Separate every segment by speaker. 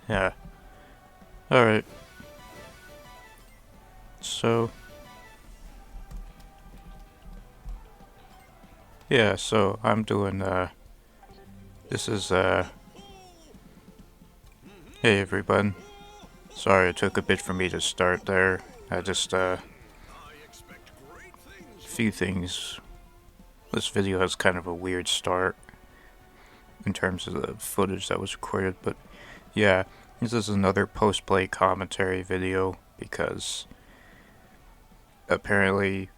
Speaker 1: Yeah. Alright. So, yeah, so I'm doing, this is, hey everyone. Sorry it took a bit for me to start there. I just, a few things. This video has kind of a weird start in terms of the footage that was recorded, but yeah, this is another post-play commentary video because apparently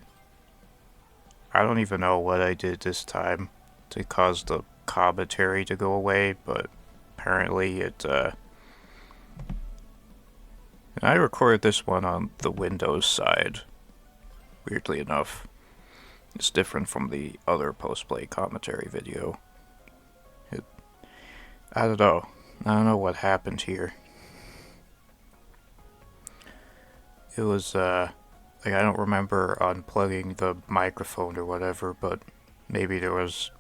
Speaker 1: I don't even know what I did this time to cause the commentary to go away, but apparently it, and I recorded this one on the Windows side, weirdly enough. It's different from the other post-play commentary video. I don't know. I don't know what happened here. It was, like, I don't remember unplugging the microphone or whatever, but maybe there was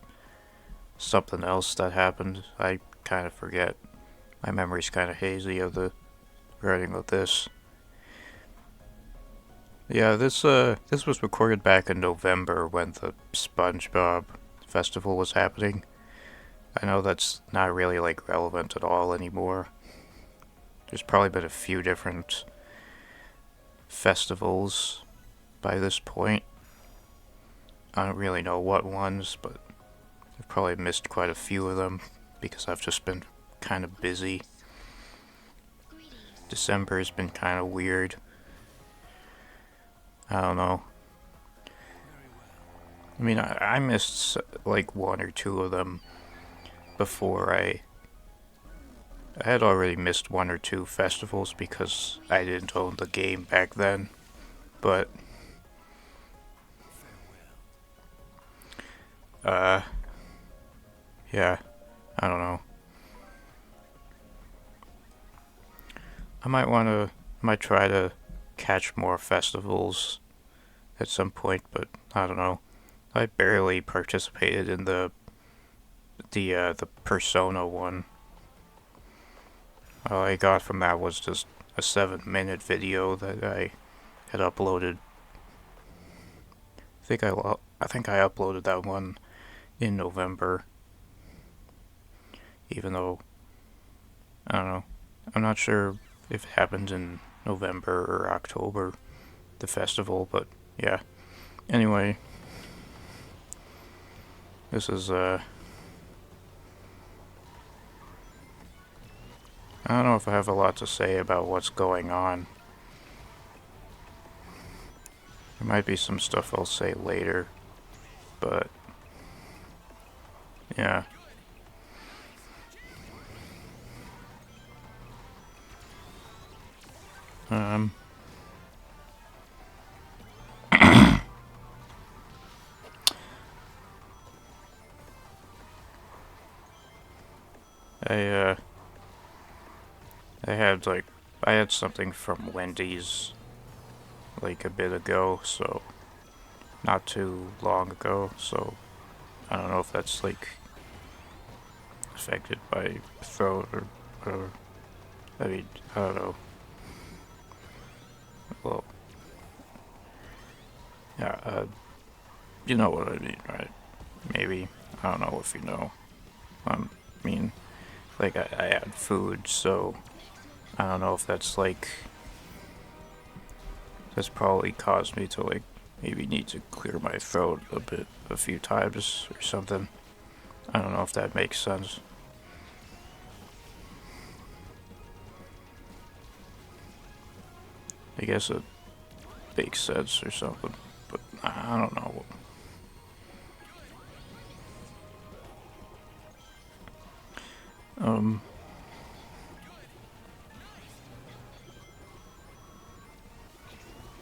Speaker 1: something else that happened. I kind of forget. My memory's kind of hazy of the writing of this. Yeah, this was recorded back in November when the SpongeBob festival was happening. I know that's not really, like, relevant at all anymore. There's probably been a few different festivals by this point. I don't really know what ones, but I've probably missed quite a few of them because I've just been kind of busy. December has been kind of weird. I don't know. I mean, I missed like one or two of them before I had already missed one or two festivals because I didn't own the game back then. But yeah, I don't know. I might try to catch more festivals at some point, but I don't know. I barely participated in the Persona one. All I got from that was just a 7-minute video that I had uploaded. I think I uploaded that one in November, even though I don't know. I'm not sure if it happened in November or October, the festival, but yeah. Anyway, this is I don't know if I have a lot to say about what's going on. There might be some stuff I'll say later, but yeah. Um, I I had something from Wendy's like a bit ago, so not too long ago, so I don't know if that's like affected by throat or whatever. I mean, I don't know. Well, yeah, you know what I mean, right? Maybe. I don't know if you know. I mean, like, I had food, so I don't know if that's, like, that's probably caused me to, like, maybe need to clear my throat a few times or something. I don't know if that makes sense. I guess it makes sense or something, but I don't know.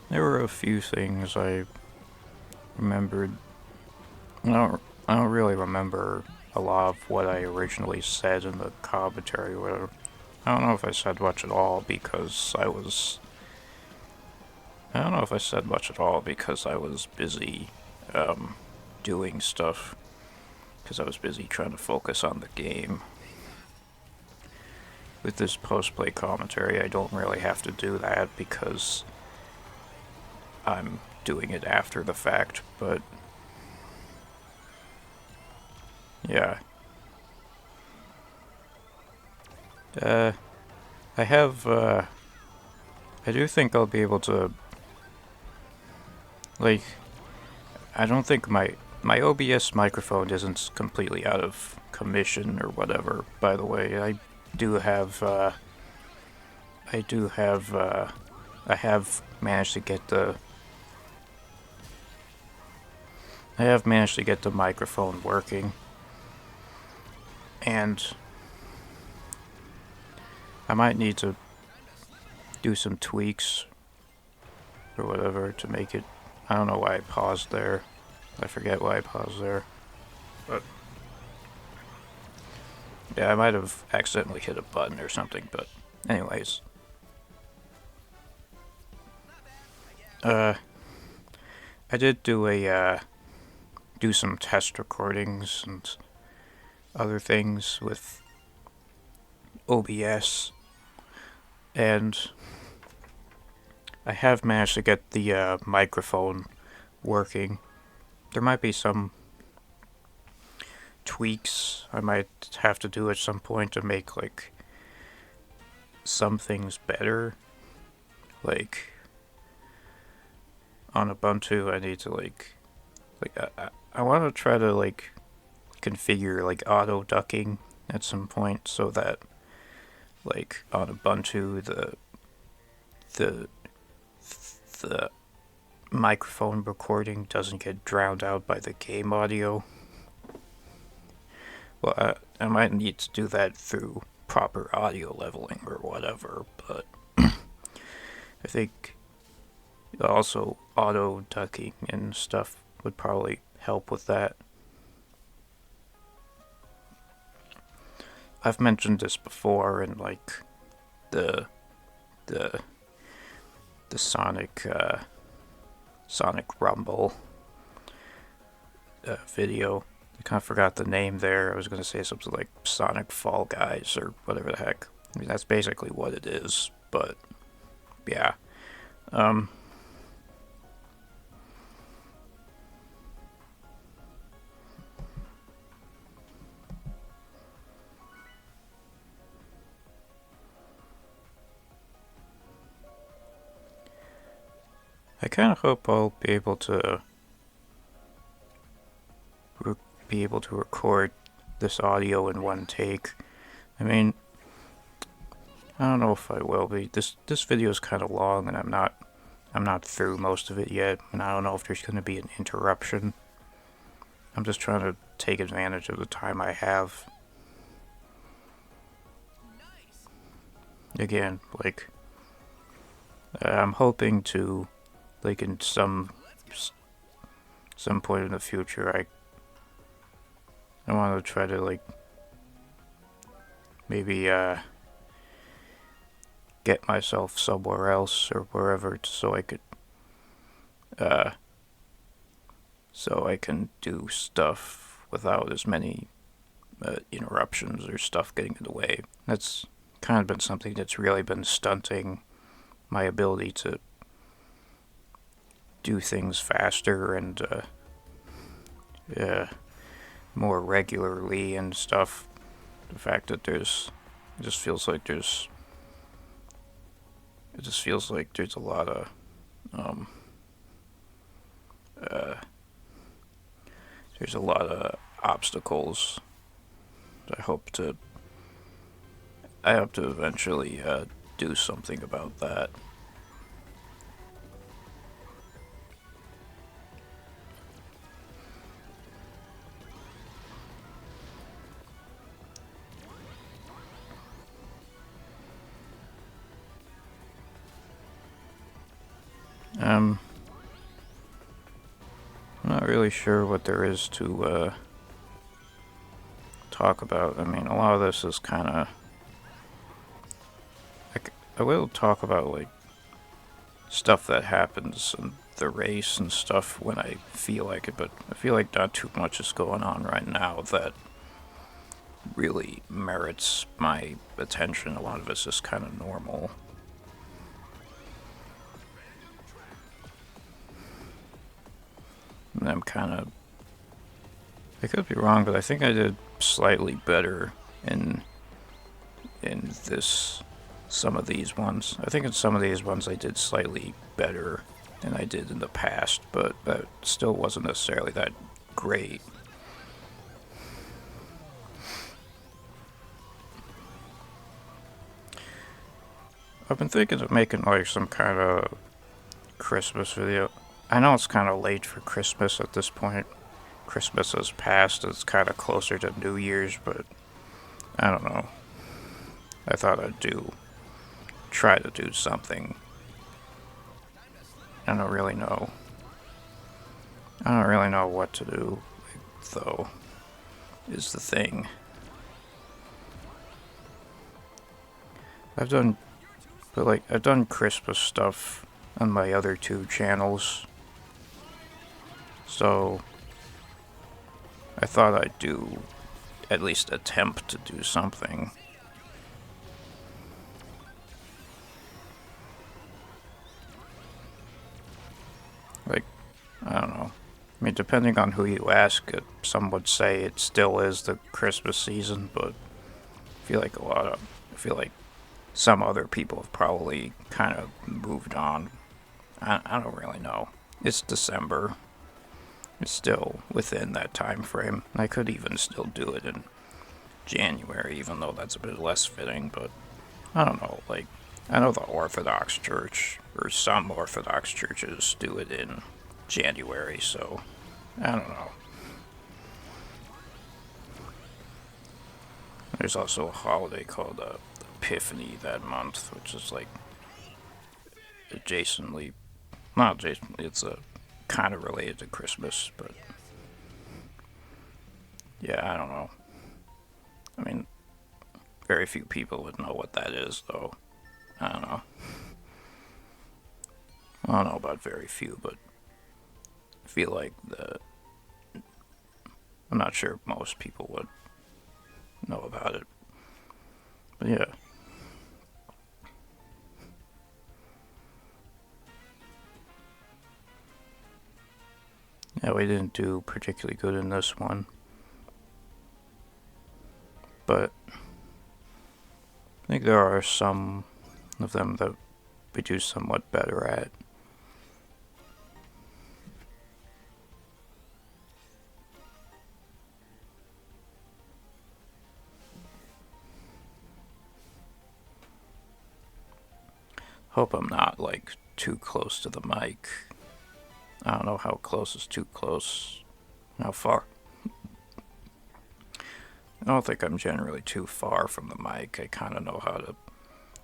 Speaker 1: There were a few things I remembered. I don't really remember a lot of what I originally said in the commentary or whatever. I don't know if I said much at all because I was busy doing stuff because I was busy trying to focus on the game. with this post-play commentary, I don't really have to do that because I'm doing it after the fact, but yeah. I have, I do think I'll be able to, like, I don't think my OBS microphone isn't completely out of commission or whatever, by the way. Do have, I do have, I have managed to get the, I have managed to get the microphone working, and I might need to do some tweaks or whatever to make it. I don't know why I paused there. I forget why I paused there. But yeah, I might have accidentally hit a button or something, but anyways. I did do some test recordings and other things with OBS, and I have managed to get the microphone working. There might be some tweaks I might have to do at some point to make, like, some things better. Like, on Ubuntu, I need to, I want to try to, like, configure, like, auto ducking at some point so that, like, on Ubuntu, the microphone recording doesn't get drowned out by the game audio. Well, I might need to do that through proper audio leveling or whatever, but I think also auto ducking and stuff would probably help with that. I've mentioned this before in, like, the Sonic Rumble video. I kind of forgot the name there. I was going to say something like Sonic Fall Guys or whatever the heck. I mean, that's basically what it is, but yeah. I kind of hope I'll be able to record this audio in one take. I mean, I don't know if I will be. This video is kind of long, and I'm not through most of it yet, and I don't know if there's going to be an interruption. I'm just trying to take advantage of the time I have. Again, like, I'm hoping to, like, in some point in the future, I want to try to, like, maybe get myself somewhere else or wherever so I can do stuff without as many interruptions or stuff getting in the way. That's kind of been something that's really been stunting my ability to do things faster and more regularly and stuff. The fact that it just feels like there's a lot of obstacles. I hope to eventually do something about that. I'm not really sure what there is to talk about. I mean, a lot of this is kind of... I will talk about, like, stuff that happens in the race and stuff when I feel like it, but I feel like not too much is going on right now that really merits my attention. A lot of it's just kind of normal. And I'm kind of... I could be wrong, but I think I did slightly better in some of these ones. I think in some of these ones I did slightly better than I did in the past, but that still wasn't necessarily that great. I've been thinking of making like some kind of Christmas video. I know it's kind of late for Christmas at this point. Christmas has passed, it's kind of closer to New Year's, but I don't know. I thought I'd try to do something. I don't really know. I don't really know what to do, though, is the thing. I've done Christmas stuff on my other two channels, so I thought I'd do, at least attempt to do something. Like, I don't know. I mean, depending on who you ask, some would say it still is the Christmas season, but I feel like some other people have probably kind of moved on. I don't really know. It's December. It's still within that time frame. I could even still do it in January, even though that's a bit less fitting, but I don't know. Like, I know the Orthodox Church, or some Orthodox churches, do it in January, so I don't know. There's also a holiday called Epiphany that month, which is like not adjacently, it's kind of related to Christmas, but yeah, I don't know. I mean, very few people would know what that is, though. I don't know. I don't know about very few, but I feel like I'm not sure most people would know about it. But yeah. Yeah, we didn't do particularly good in this one. But I think there are some of them that we do somewhat better at. Hope I'm not, like, too close to the mic. I don't know how close is too close. How far? I don't think I'm generally too far from the mic. I kind of know how to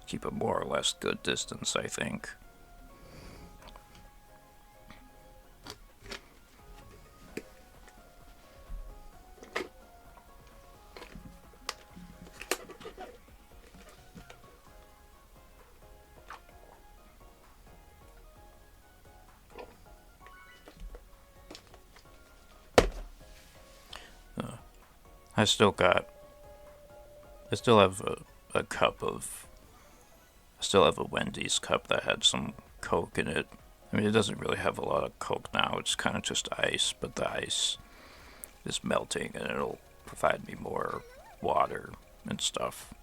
Speaker 1: keep a more or less good distance, I think. I still have a cup of, I still have a Wendy's cup that had some Coke in it. I mean, it doesn't really have a lot of Coke now, it's kind of just ice, but the ice is melting and it'll provide me more water and stuff.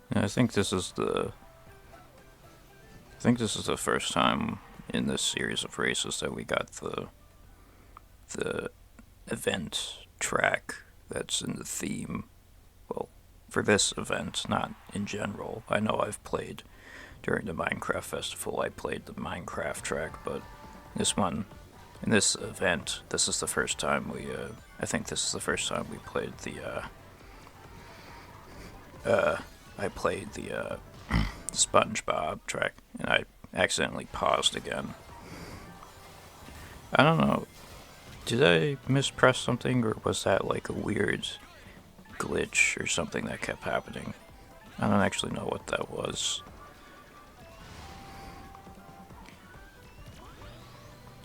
Speaker 1: And I think this is the first time in this series of races that we got the event track that's in the theme. Well, for this event, not in general. I know I've played during the Minecraft Festival, I played the Minecraft track, but this one In this event, this is the first time I think this is the first time we played I played the SpongeBob track, and I accidentally paused again. I don't know, did I mispress something, or was that like a weird glitch or something that kept happening? I don't actually know what that was.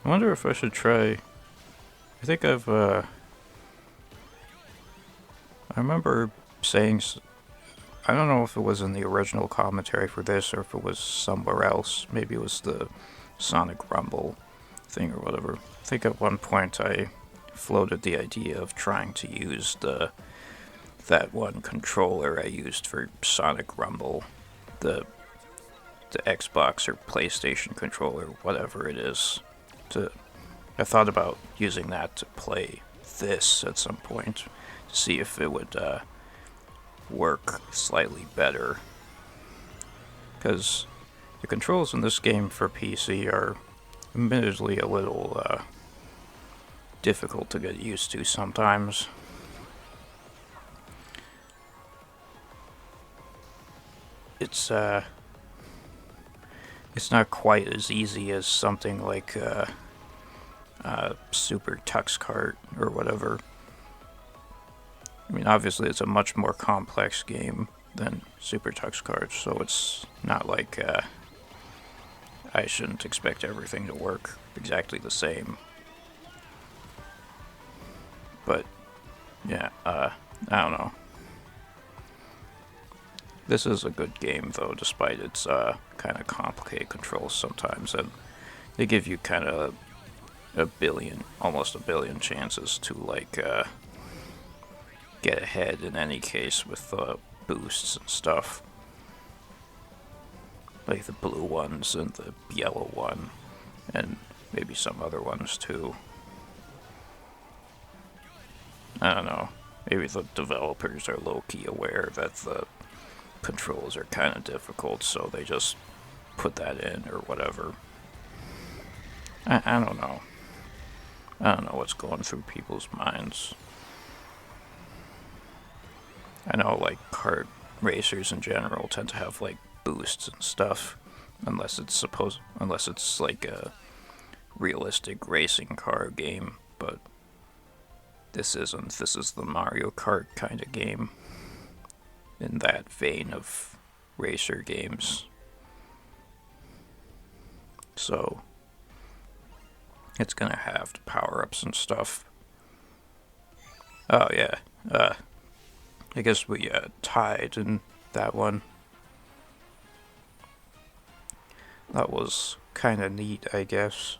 Speaker 1: I wonder if I should try... I think I remember saying... I don't know if it was in the original commentary for this or if it was somewhere else. Maybe it was the Sonic Rumble thing or whatever. I think at one point I floated the idea of trying to use that one controller I used for Sonic Rumble, the Xbox or PlayStation controller, whatever it is. I thought about using that to play this at some point to see if it would work slightly better. Because the controls in this game for PC are admittedly a little difficult to get used to sometimes. It's not quite as easy as something like Super Tux Kart or whatever. I mean, obviously it's a much more complex game than Super Tux Kart, so it's not like I shouldn't expect everything to work exactly the same. But yeah, I don't know. This is a good game though, despite its kind of complicated controls sometimes, and they give you kind of almost a billion chances to like get ahead in any case with boosts and stuff. Like the blue ones and the yellow one, and maybe some other ones too. I don't know. Maybe the developers are low-key aware that the controls are kind of difficult, so they just put that in or whatever. I don't know. I don't know what's going through people's minds. I know, like, kart racers in general tend to have, like, boosts and stuff, unless it's like a realistic racing car game, but this isn't. This is the Mario Kart kind of game, in that vein of racer games. So it's gonna have power-ups and stuff. Oh yeah, I guess we tied in that one. That was kind of neat, I guess.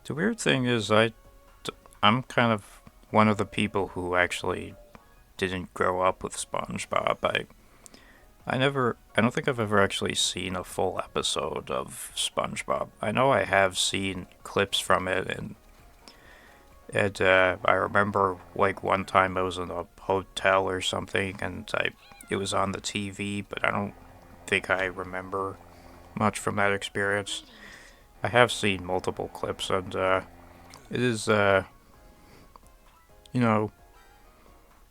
Speaker 1: The weird thing is, I'm kind of one of the people who actually didn't grow up with SpongeBob. I don't think I've ever actually seen a full episode of SpongeBob. I know I have seen clips from it, and I remember like one time I was in a hotel or something, and it was on the TV, but I don't think I remember much from that experience. I have seen multiple clips, and it is, you know,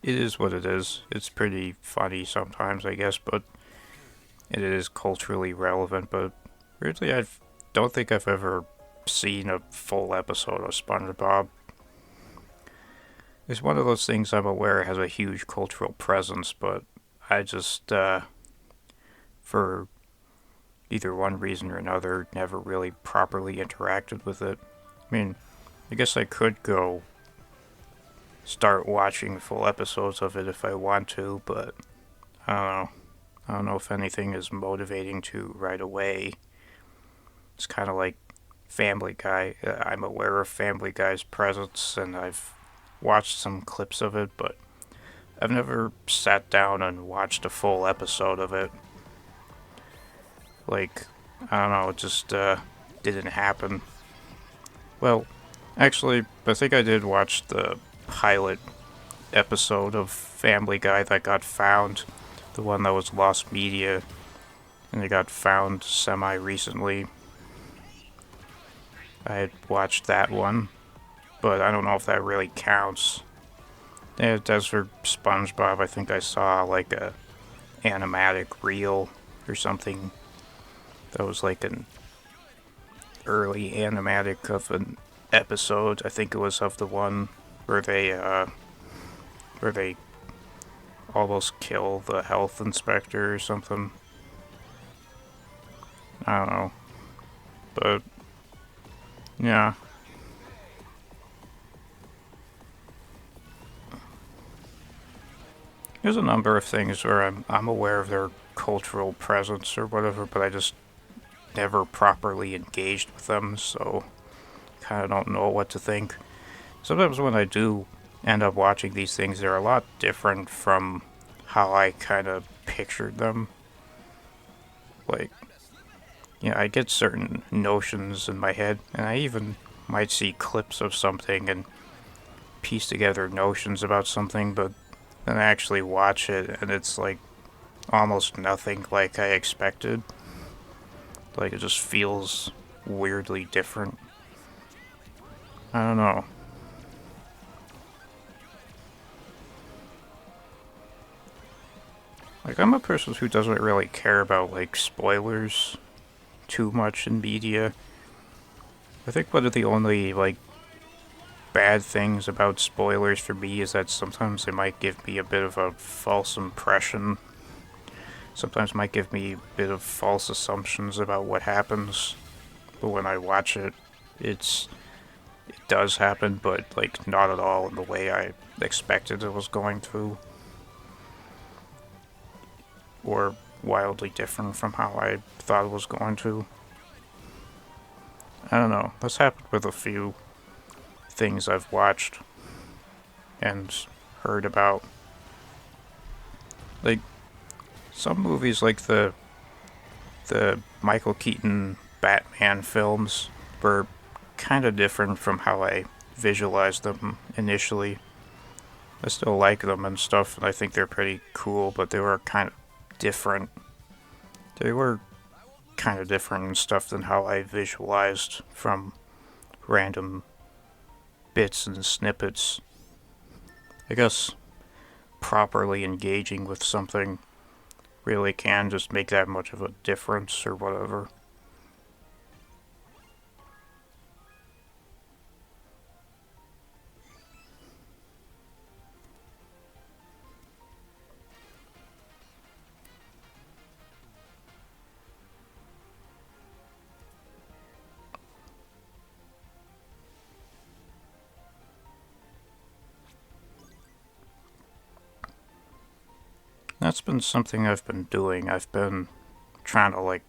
Speaker 1: it is what it is. It's pretty funny sometimes, I guess, but it is culturally relevant. But weirdly, I don't think I've ever seen a full episode of SpongeBob. It's one of those things I'm aware has a huge cultural presence, but I just, for either one reason or another, never really properly interacted with it. I mean, I guess I could go start watching full episodes of it if I want to, but I don't know. I don't know if anything is motivating to right away. It's kind of like Family Guy. I'm aware of Family Guy's presence, and I've watched some clips of it, but I've never sat down and watched a full episode of it. Like, I don't know, it just didn't happen. Well, actually, I think I did watch the pilot episode of Family Guy that got found, the one that was lost media, and it got found semi recently. I had watched that one, but I don't know if that really counts. As for SpongeBob, I think I saw like a animatic reel or something that was like an early animatic of an episode. I think it was of the one where they almost kill the health inspector or something. I don't know, but yeah. There's a number of things where I'm aware of their cultural presence or whatever, but I just never properly engaged with them, so kind of don't know what to think. Sometimes when I do end up watching these things, they're a lot different from how I kind of pictured them. Like, I get certain notions in my head, and I even might see clips of something and piece together notions about something, but then I actually watch it, and it's like almost nothing like I expected. Like, it just feels weirdly different. I don't know. Like, I'm a person who doesn't really care about, like, spoilers too much in media. I think one of the only, like, bad things about spoilers for me is that sometimes they might give me a bit of a false impression. Sometimes might give me a bit of false assumptions about what happens. But when I watch it, it does happen, but, like, not at all in the way I expected it was going to. Or wildly different from how I thought it was going to. I don't know. This happened with a few things I've watched and heard about. Like, some movies, like the Michael Keaton Batman films, were kind of different from how I visualized them initially. I still like them and stuff, and I think they're pretty cool, but they were kind of different. They were kind of different and stuff than how I visualized from random bits and snippets. I guess properly engaging with something really can just make that much of a difference or whatever. That's been something I've been doing. I've been trying to, like,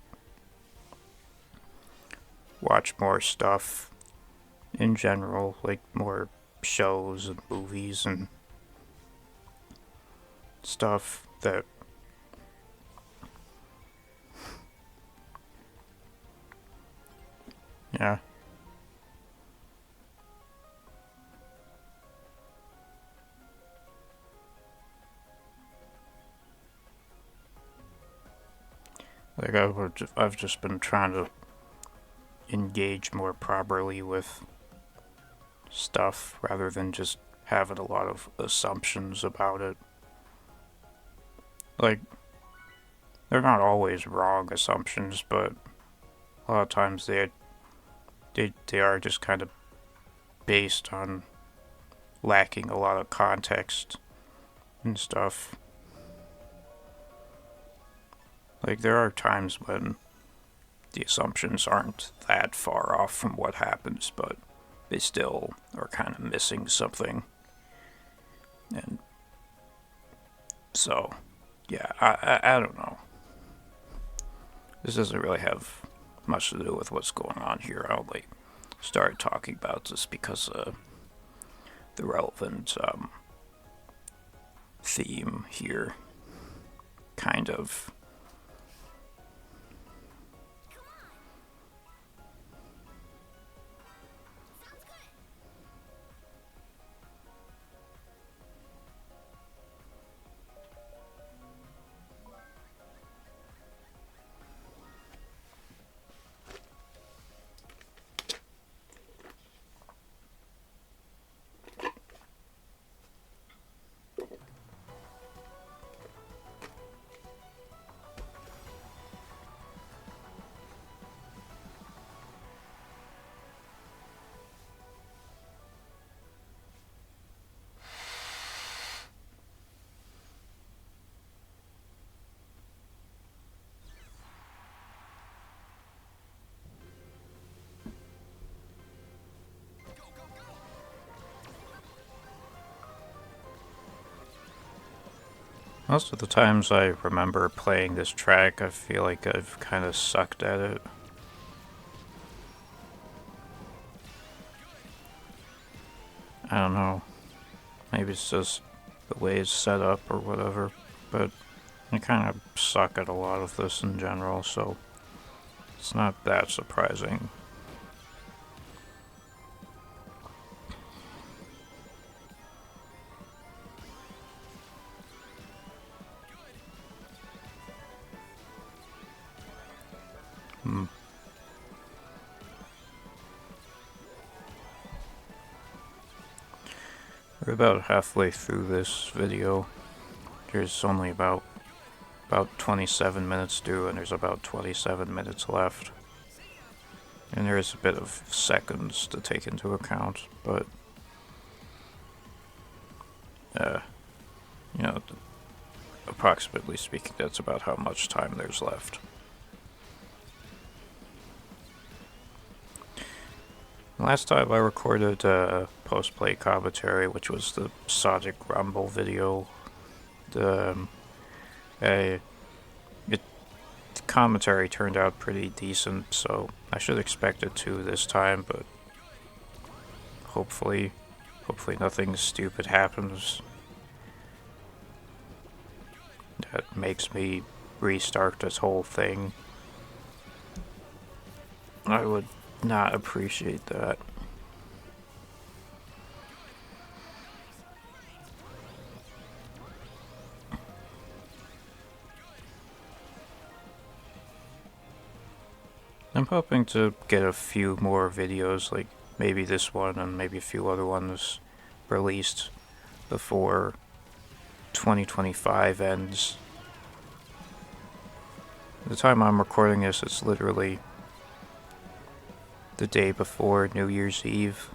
Speaker 1: watch more stuff in general, like more shows and movies and stuff that, yeah. Like, I've just been trying to engage more properly with stuff rather than just having a lot of assumptions about it. Like, they're not always wrong assumptions, but a lot of times they are just kind of based on lacking a lot of context and stuff. Like, there are times when the assumptions aren't that far off from what happens, but they still are kind of missing something. And so, yeah, I don't know. This doesn't really have much to do with what's going on here. I only started talking about this because the relevant theme here kind of most of the times I remember playing this track, I feel like I've kind of sucked at it. I don't know. Maybe it's just the way it's set up or whatever, but I kind of suck at a lot of this in general, so it's not that surprising. We're about halfway through this video. There's only about 27 minutes due, and there's about 27 minutes left. And there is a bit of seconds to take into account, but you know, approximately speaking, that's about how much time there's left. Last time I recorded post-play commentary, which was the Sonic Rumble video. The commentary turned out pretty decent, so I should expect it to this time, but hopefully nothing stupid happens that makes me restart this whole thing. I would not appreciate that. I'm hoping to get a few more videos, like maybe this one and maybe a few other ones, released before 2025 ends. The time I'm recording this, it's literally the day before New Year's Eve.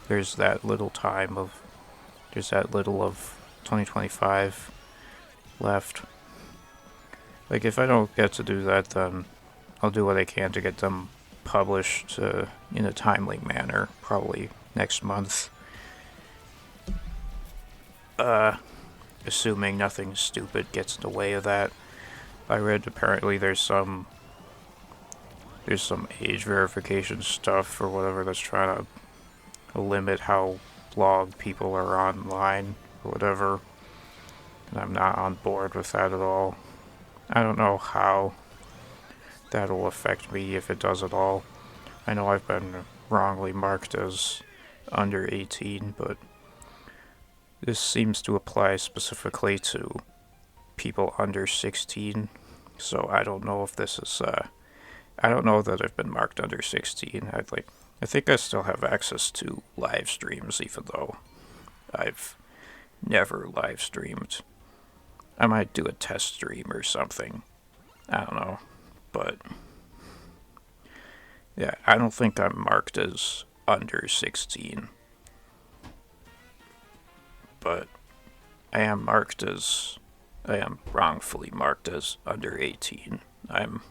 Speaker 1: There's that little of 2025 left. Like, if I don't get to do that, then I'll do what I can to get them published in a timely manner, probably next month. Assuming nothing stupid gets in the way of that. I read apparently there's some age verification stuff or whatever that's trying to limit how long people are online or whatever. And I'm not on board with that at all. I don't know how that'll affect me, if it does at all. I know I've been wrongly marked as under 18, but this seems to apply specifically to people under 16, so I don't know if this is, I don't know that I've been marked under 16. I think I still have access to live streams, even though I've never live streamed. I might do a test stream or something. I don't know. But yeah, I don't think I'm marked as under 16. but I am marked as, I am wrongfully marked as under 18. I'm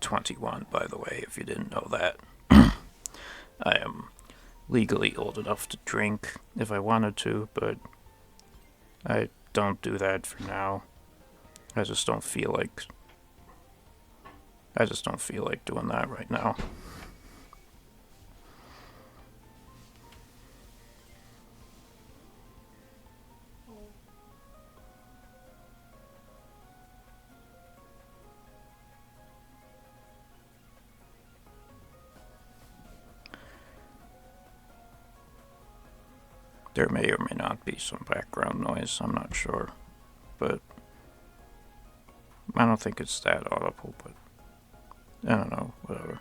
Speaker 1: 21, by the way, if you didn't know that. I am legally old enough to drink if I wanted to, but I don't do that for now. I just don't feel like doing that right now. There may or may not be some background noise, I'm not sure, but I don't think it's that audible, but I don't know, whatever.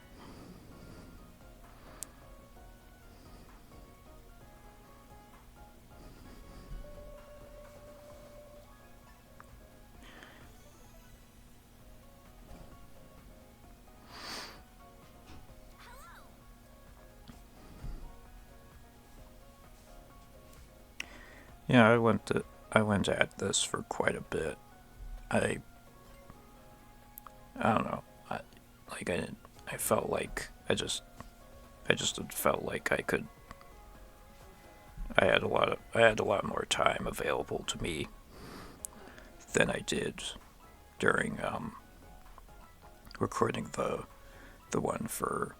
Speaker 1: Yeah, I went at this for quite a bit. I don't know. I felt like I just felt like I had a lot more time available to me than I did during recording the one for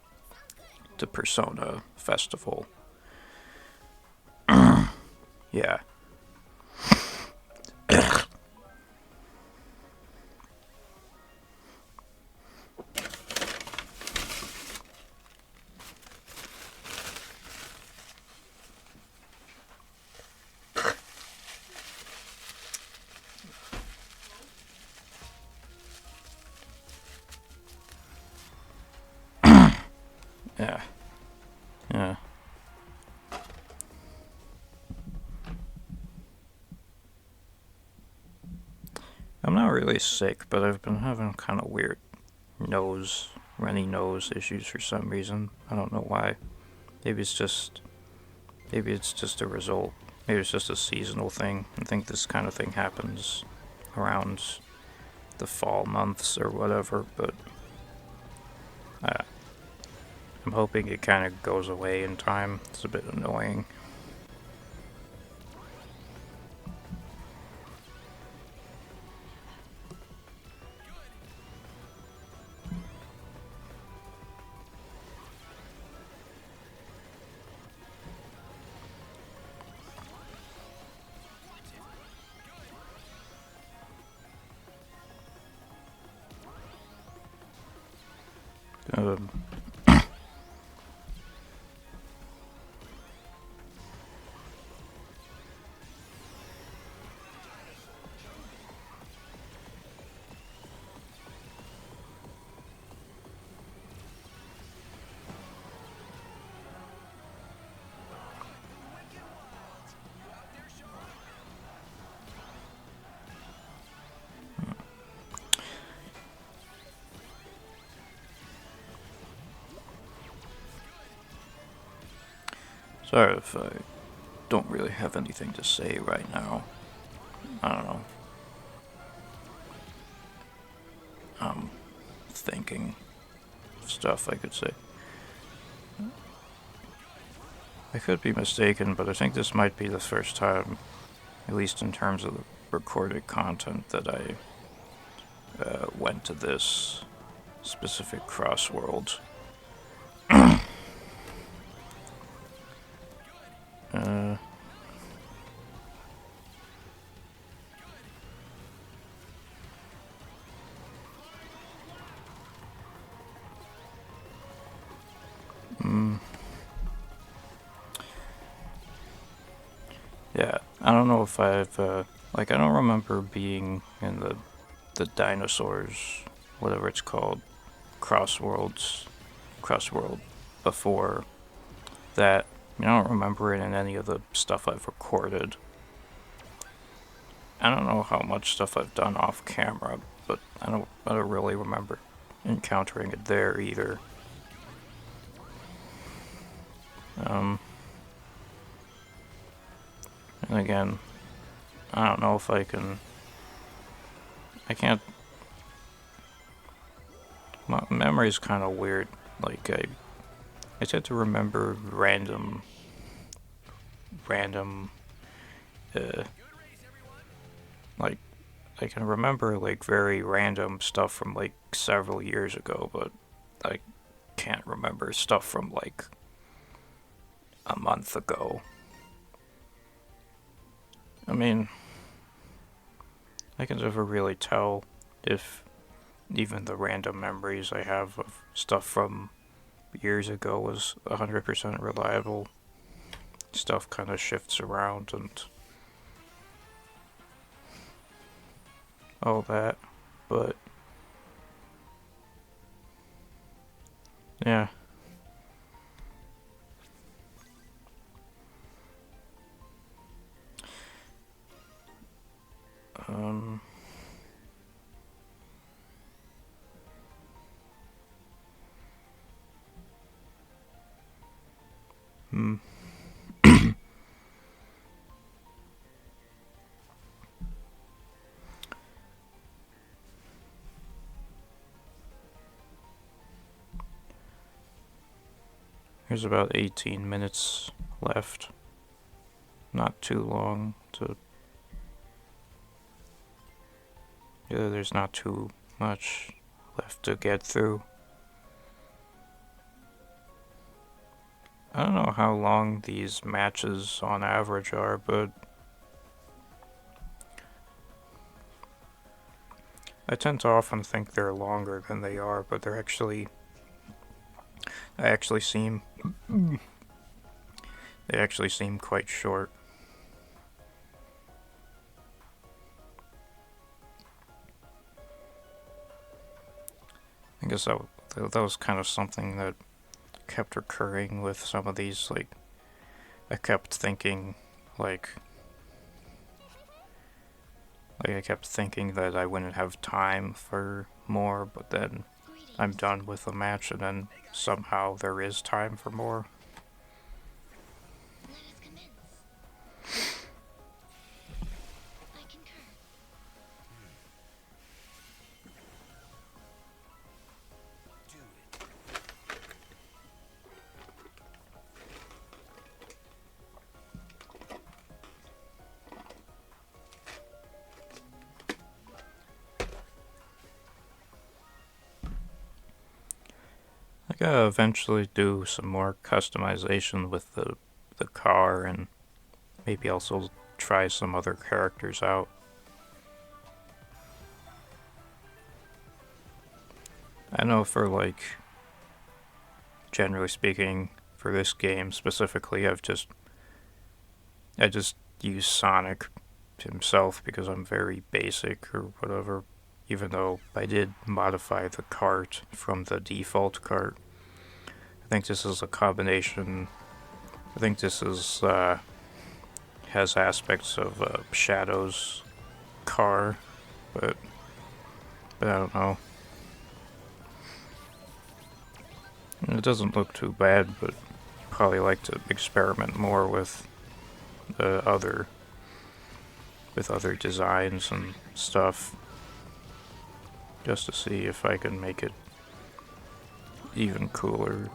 Speaker 1: the Persona festival. Yeah. Yeah. Yeah. I'm not really sick, but I've been having kind of weird runny nose issues for some reason. I don't know why. Maybe it's just a result. Maybe it's just a seasonal thing. I think this kind of thing happens around the fall months or whatever, but I'm hoping it kind of goes away in time. It's a bit annoying. Um, Sorry if I don't really have anything to say right now. I don't know. I'm thinking of stuff I could say. I could be mistaken, but I think this might be the first time, at least in terms of the recorded content, that I went to this specific Crossworld. uh, yeah, I don't know if I've, I don't remember being in the dinosaurs, whatever it's called, Crossworld before that. I don't remember it in any of the stuff I've recorded. I don't know how much stuff I've done off camera, but I don't really remember encountering it there either. And again, I don't know if I can... I can't... My memory's kind of weird. Like, I tend to remember random, like, I can remember, like, very random stuff from, like, several years ago, but I can't remember stuff from, like, a month ago. I mean, I can never really tell if even the random memories I have of stuff from years ago was 100% reliable. Stuff kind of shifts around and all that, but yeah. Um, hmm. There's about 18 minutes left. Not too long to... Yeah, there's not too much left to get through. I don't know how long these matches on average are, but I tend to often think they're longer than they are, but they're actually... They actually seem quite short. I guess that was kind of something that kept recurring with some of these. Like, I kept thinking, I kept thinking that I wouldn't have time for more, but then I'm done with the match, and then somehow there is time for more. I gotta eventually do some more customization with the car, and maybe also try some other characters out. I know for, like, generally speaking, for this game specifically, I just use Sonic himself because I'm very basic or whatever, even though I did modify the cart from the default cart. I think this is a combination. I think this is has aspects of Shadow's car, but I don't know. It doesn't look too bad, but probably like to experiment more with other designs and stuff, just to see if I can make it even cooler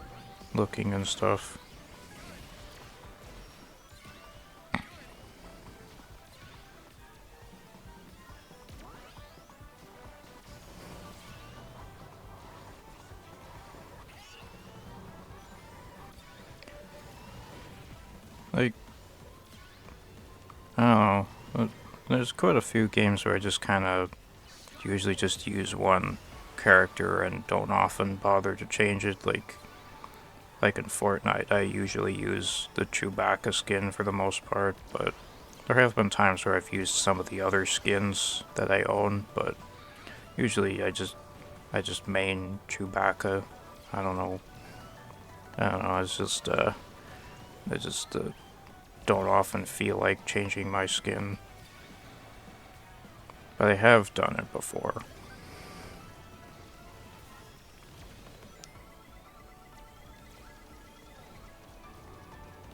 Speaker 1: looking and stuff. Like, I don't know, there's quite a few games where I just kind of usually just use one character and don't often bother to change it. Like in Fortnite, I usually use the Chewbacca skin for the most part, but there have been times where I've used some of the other skins that I own, but usually I just main Chewbacca. I don't know, it's just I just don't often feel like changing my skin, but I have done it before.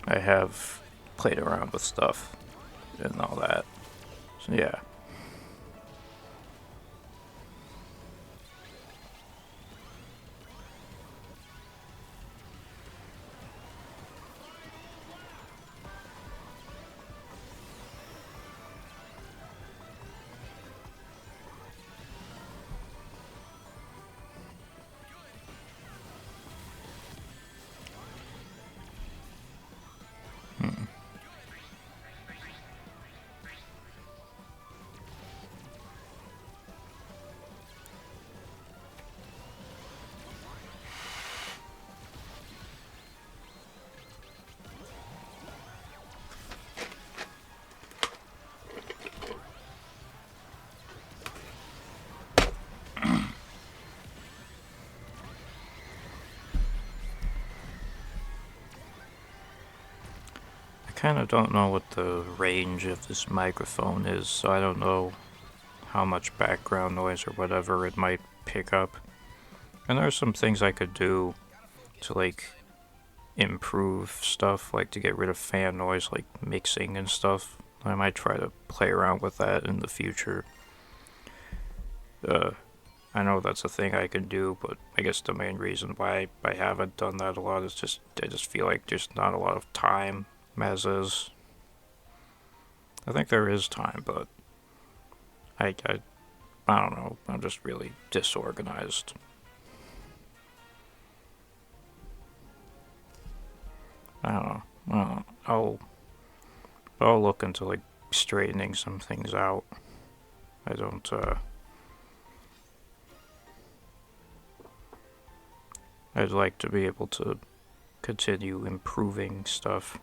Speaker 1: I have played around with stuff and all that. So yeah. I kind of don't know what the range of this microphone is, so I don't know how much background noise or whatever it might pick up. And there are some things I could do to like improve stuff, like to get rid of fan noise, like mixing and stuff. I might try to play around with that in the future. I know that's a thing I can do, but I guess the main reason why I haven't done that a lot is just I just feel like there's not a lot of time as is. I think there is time, but I don't know. I'm just really disorganized. I don't know. I'll look into like straightening some things out. I don't. I'd like to be able to continue improving stuff.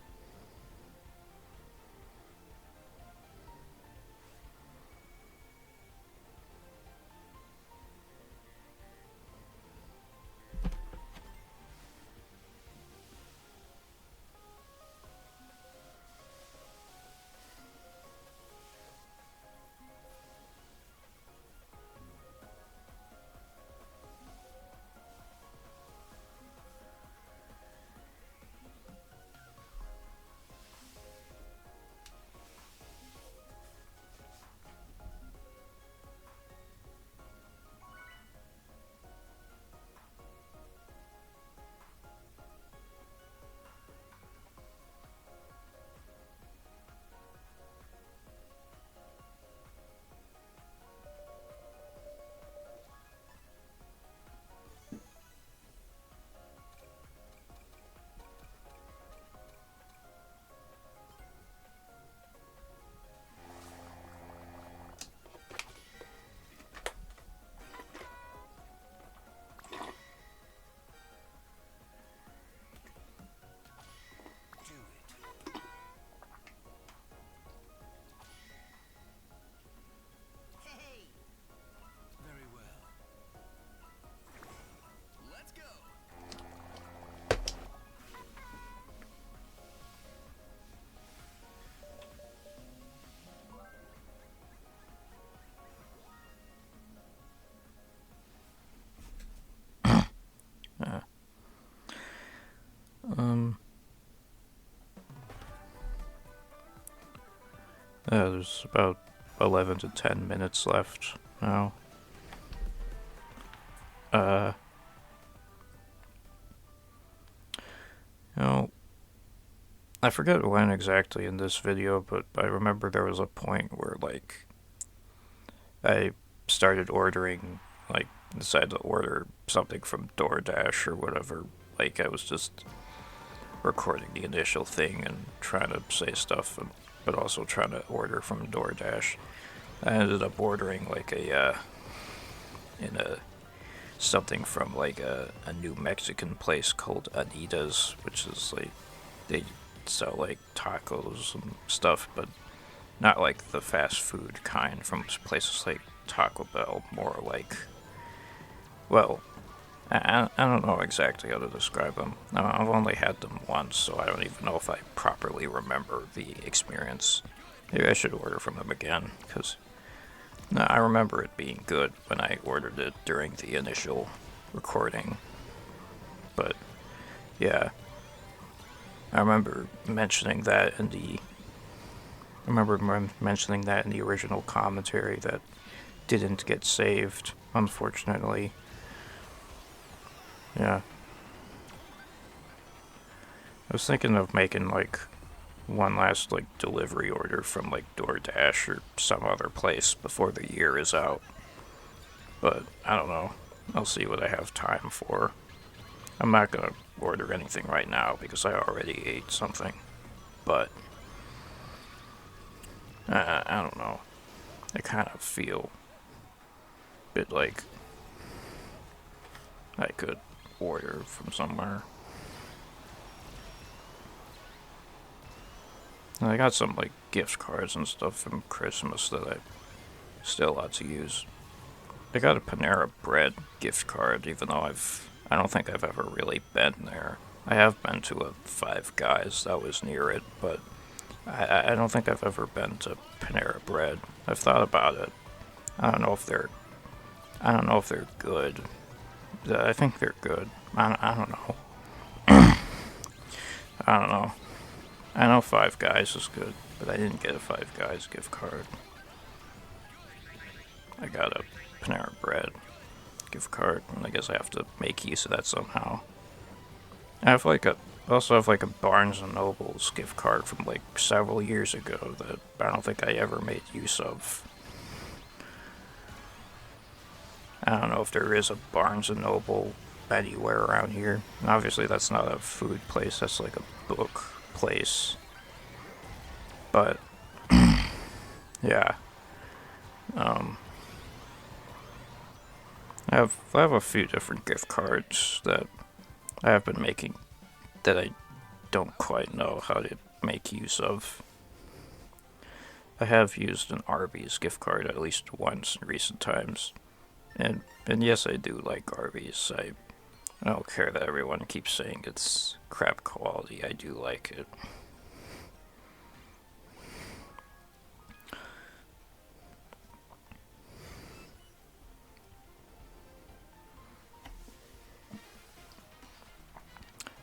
Speaker 1: Yeah. There's about 11 to 10 minutes left now. You know, I forget when exactly in this video, but I remember there was a point where, like, I started ordering, like, decided to order something from DoorDash or whatever. Like, I was just recording the initial thing and trying to say stuff, but also trying to order from DoorDash. I ended up ordering, like, something from, like, a new Mexican place called Anita's, which is, like, they sell, like, tacos and stuff, but not like the fast food kind from places like Taco Bell, more like, well, I don't know exactly how to describe them. I've only had them once, so I don't even know if I properly remember the experience. Maybe I should order from them again, because I remember it being good when I ordered it during the initial recording. But, yeah. I remember mentioning that in the remember mentioning that in the original commentary that didn't get saved, unfortunately. Yeah. I was thinking of making like one last like delivery order from like DoorDash or some other place before the year is out. But I don't know. I'll see what I have time for. I'm not gonna order anything right now because I already ate something. But I don't know. I kind of feel a bit like I could order from somewhere. And I got some like gift cards and stuff from Christmas that I still ought to use. I got a Panera Bread gift card, even though I don't think I've ever really been there. I have been to a Five Guys that was near it, but I don't think I've ever been to Panera Bread. I've thought about it. I don't know if they're good. I think they're good. I don't know. I don't know. I know Five Guys is good, but I didn't get a Five Guys gift card. I got a Panera Bread gift card, and I guess I have to make use of that somehow. I also have like a Barnes and Noble's gift card from like several years ago that I don't think I ever made use of. I don't know if there is a Barnes and Noble anywhere around here. And obviously that's not a food place, that's like a book place. But yeah. I have a few different gift cards that I have been making that I don't quite know how to make use of. I have used an Arby's gift card at least once in recent times. And yes, I do like Arby's. I don't care that everyone keeps saying it's crap quality. I do like it.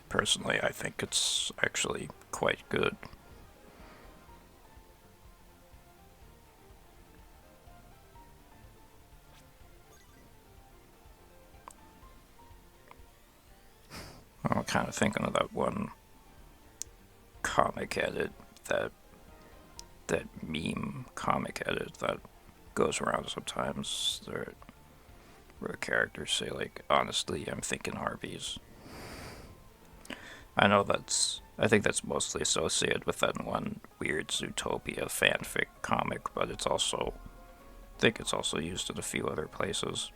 Speaker 1: Personally, I think it's actually quite good. I'm kind of thinking of that one comic edit, that meme comic edit that goes around sometimes, where characters say like, "Honestly, I'm thinking Arby's." I think that's mostly associated with that one weird Zootopia fanfic comic, but I think it's also used in a few other places.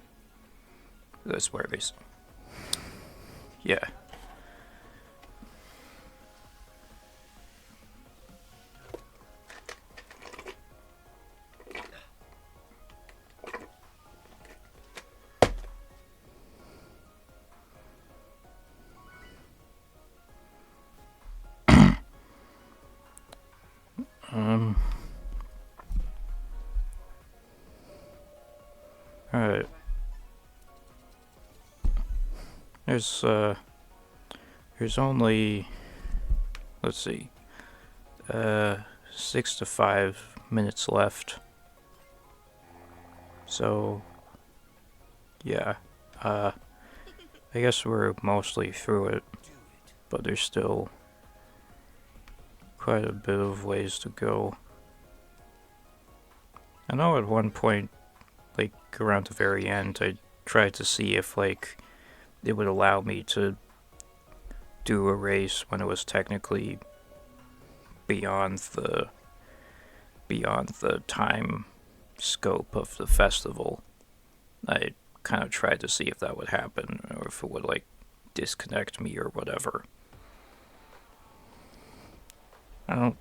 Speaker 1: That's where yeah. Alright. There's only, let's see, 6 to 5 minutes left. So, yeah, I guess we're mostly through it, but there's still quite a bit of ways to go. I know at one point, like around the very end, I tried to see if like it would allow me to do a race when it was technically beyond the time scope of the festival. I kind of tried to see if that would happen or if it would like disconnect me or whatever. From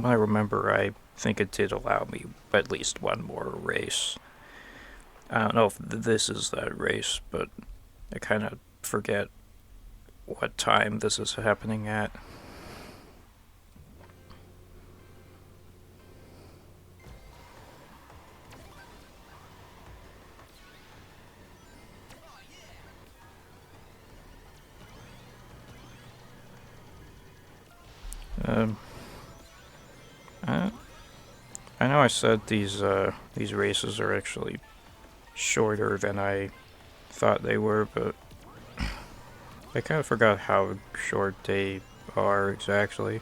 Speaker 1: what I remember, I think it did allow me at least one more race. I don't know if this is that race, but I kind of forget what time this is happening at. Um, I know I said these races are actually shorter than I thought they were, but I kind of forgot how short they are exactly.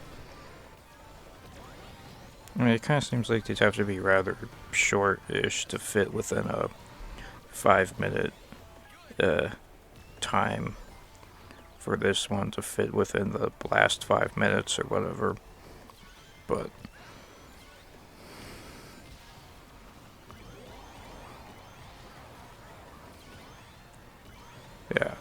Speaker 1: I mean, it kind of seems like they'd have to be rather short-ish to fit within a 5-minute time for this one to fit within the last 5 minutes or whatever. But yeah,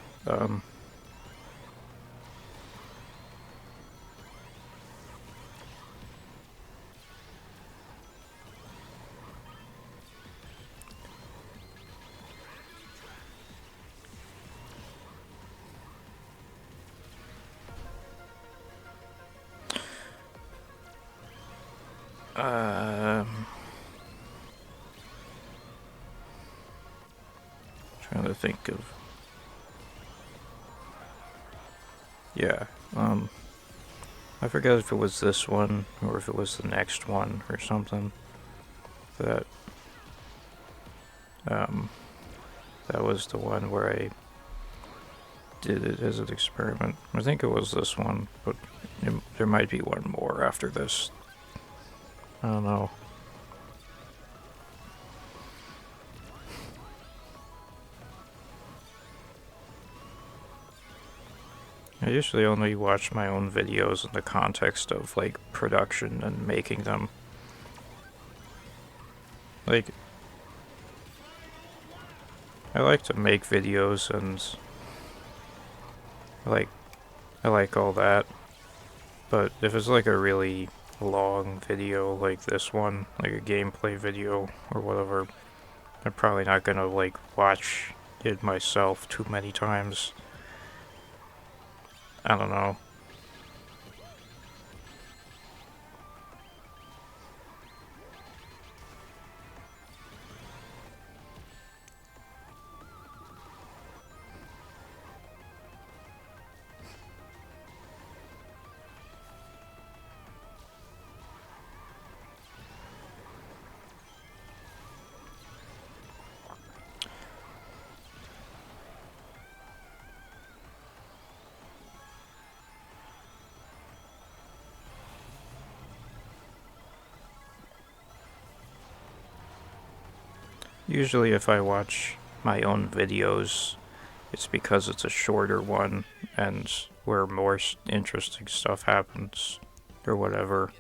Speaker 1: trying to think of, yeah, I forget if it was this one or if it was the next one or something. That that was the one where I did it as an experiment. I think it was this one, but there might be one more after this. I don't know. I usually only watch my own videos in the context of, like, production and making them. Like, I like to make videos and, like, I like all that. But if it's like a really long video like this one, like a gameplay video or whatever, I'm probably not gonna, like, watch it myself too many times. I don't know. Usually if I watch my own videos, it's because it's a shorter one and where more interesting stuff happens or whatever,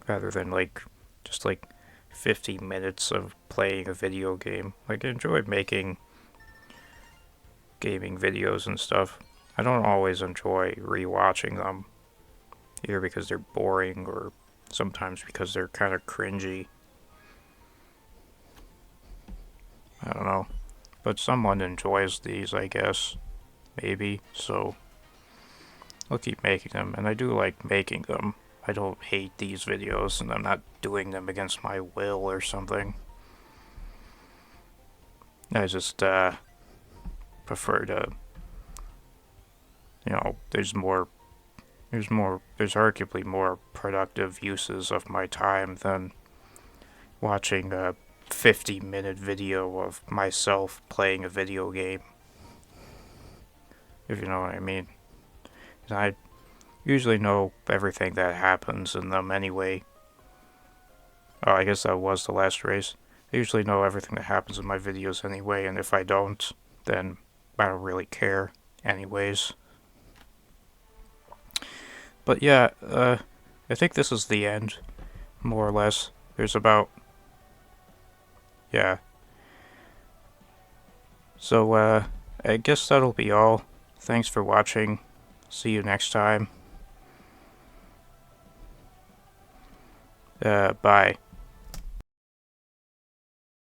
Speaker 1: rather than like just like 50 minutes of playing a video game. Like, I enjoy making gaming videos and stuff. I don't always enjoy rewatching them, either because they're boring or sometimes because they're kind of cringy. I don't know. But someone enjoys these, I guess. Maybe. So I'll keep making them. And I do like making them. I don't hate these videos, and I'm not doing them against my will or something. I just prefer to, there's arguably more productive uses of my time than watching a 50-minute video of myself playing a video game, if you know what I mean. I usually know everything that happens in them anyway. Oh, I guess that was the last race. I usually know everything that happens in my videos anyway, and if I don't, then I don't really care anyways. But yeah, I think this is the end, more or less. There's about... yeah. So, I guess that'll be all. Thanks for watching. See you next time. Bye.